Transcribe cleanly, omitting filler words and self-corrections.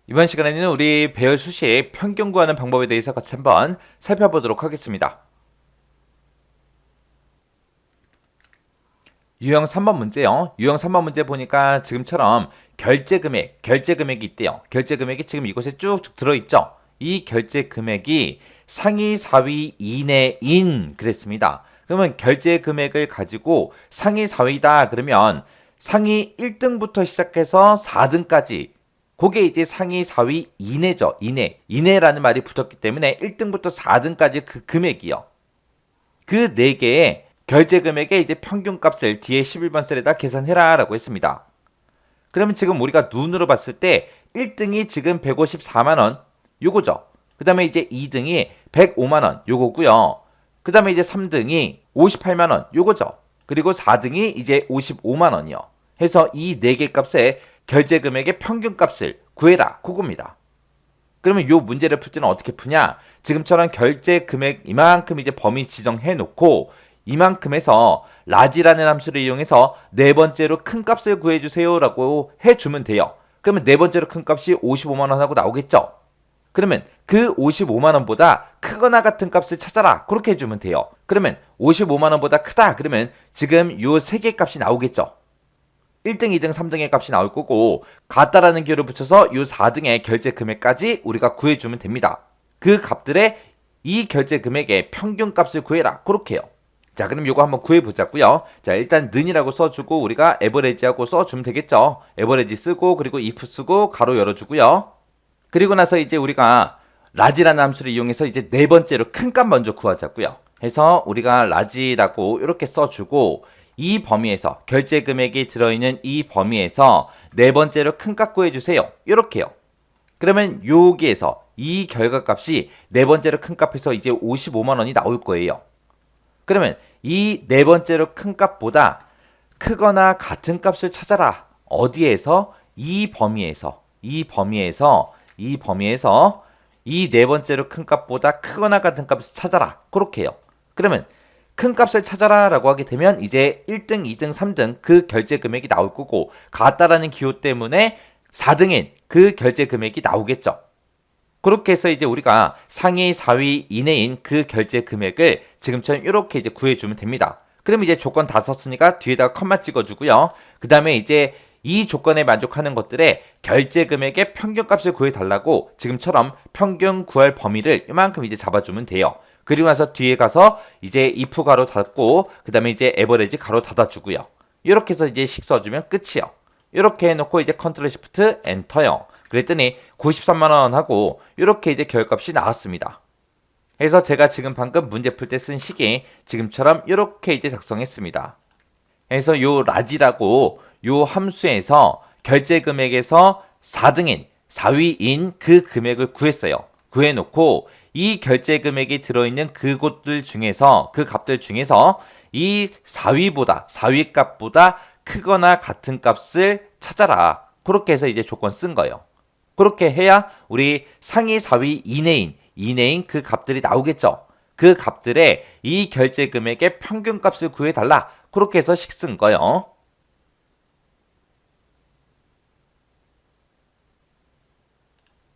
이번 시간에는 우리 배열 수식 평균 구하는 방법에 대해서 같이 한번 살펴보도록 하겠습니다. 유형 3번 문제요. 유형 3번 문제 보니까 지금처럼 결제 금액이 있대요. 결제 금액이 지금 이곳에 쭉쭉 들어있죠. 이 결제 금액이 상위 4위 이내인 그랬습니다. 그러면 결제 금액을 가지고 상위 4위다 그러면 상위 1등부터 시작해서 4등까지 그게 이제 상위 4위 이내죠. 이내라는 말이 붙었기 때문에 1등부터 4등까지 그 금액이요. 그 4개의 결제 금액의 이제 평균값을 뒤에 11번 셀에다 계산해라 라고 했습니다. 그러면 지금 우리가 눈으로 봤을 때 1등이 지금 154만원 요거죠. 그 다음에 이제 2등이 105만원 요거고요. 그 다음에 이제 3등이 58만원 요거죠. 그리고 4등이 이제 55만원이요. 해서 이 4개 값의 결제 금액의 평균값을 구해라 그겁니다. 그러면 이 문제를 풀 때는 어떻게 푸냐? 지금처럼 결제 금액 이만큼 이제 범위 지정해 놓고 이만큼에서 라지라는 함수를 이용해서 네 번째로 큰 값을 구해주세요 라고 해주면 돼요. 그러면 네 번째로 큰 값이 55만원 하고 나오겠죠? 그러면 그 55만원보다 크거나 같은 값을 찾아라 그렇게 해주면 돼요. 그러면 55만원보다 크다 그러면 지금 요 세 개 값이 나오겠죠? 1등, 2등, 3등의 값이 나올 거고 같다라는 기호를 붙여서 요 4등의 결제 금액까지 우리가 구해주면 됩니다. 그 값들의 이 결제 금액의 평균 값을 구해라 그렇게요. 자, 그럼 요거 한번 구해보자고요. 자, 일단 는이라고 써주고 우리가 에버리지하고 써주면 되겠죠. 에버리지 쓰고 그리고 if 쓰고 가로 열어주고요. 그리고 나서 이제 우리가 라지라는 함수를 이용해서 이제 네 번째로 큰 값 먼저 구하자고요. 해서 우리가 라지라고 이렇게 써주고 이 범위에서 결제 금액이 들어있는 이 범위에서 네 번째로 큰 값 구해주세요. 이렇게요. 그러면 여기에서 이 결과값이 네 번째로 큰 값에서 이제 55만원이 나올 거예요. 그러면 이 네 번째로 큰 값보다 크거나 같은 값을 찾아라. 어디에서? 이 범위에서 이 네 번째로 큰 값보다 크거나 같은 값을 찾아라. 그렇게요. 그러면 큰 값을 찾아라 라고 하게 되면 이제 1등, 2등, 3등 그 결제 금액이 나올 거고 같다라는 기호 때문에 4등인 그 결제 금액이 나오겠죠. 그렇게 해서 이제 우리가 상위 4위 이내인 그 결제 금액을 지금처럼 이렇게 이제 구해주면 됩니다. 그럼 이제 조건 다 썼으니까 뒤에다가 컴마 찍어주고요. 그 다음에 이제 이 조건에 만족하는 것들의 결제 금액의 평균값을 구해달라고 지금처럼 평균 구할 범위를 이만큼 이제 잡아주면 돼요. 그리고 나서 뒤에 가서 이제 if 가로 닫고 그 다음에 이제 에버리지 가로 닫아주고요. 이렇게 해서 이제 식 써주면 끝이요. 이렇게 해놓고 이제 컨트롤 시프트 엔터요. 그랬더니 93만원 하고 이렇게 이제 결값이 나왔습니다. 그래서 제가 지금 방금 문제 풀 때 쓴 식이 지금처럼 이렇게 이제 작성했습니다. 그래서 요 라지라고 요 함수에서 결제 금액에서 4등인 4위인 그 금액을 구했어요. 구해놓고 이 결제 금액이 들어있는 그곳들 중에서 그 값들 중에서 이 4위 값보다 크거나 같은 값을 찾아라. 그렇게 해서 이제 조건 쓴 거예요. 그렇게 해야 우리 상위 4위 이내인 그 값들이 나오겠죠. 그 값들의 이 결제 금액의 평균 값을 구해달라. 그렇게 해서 식 쓴 거예요.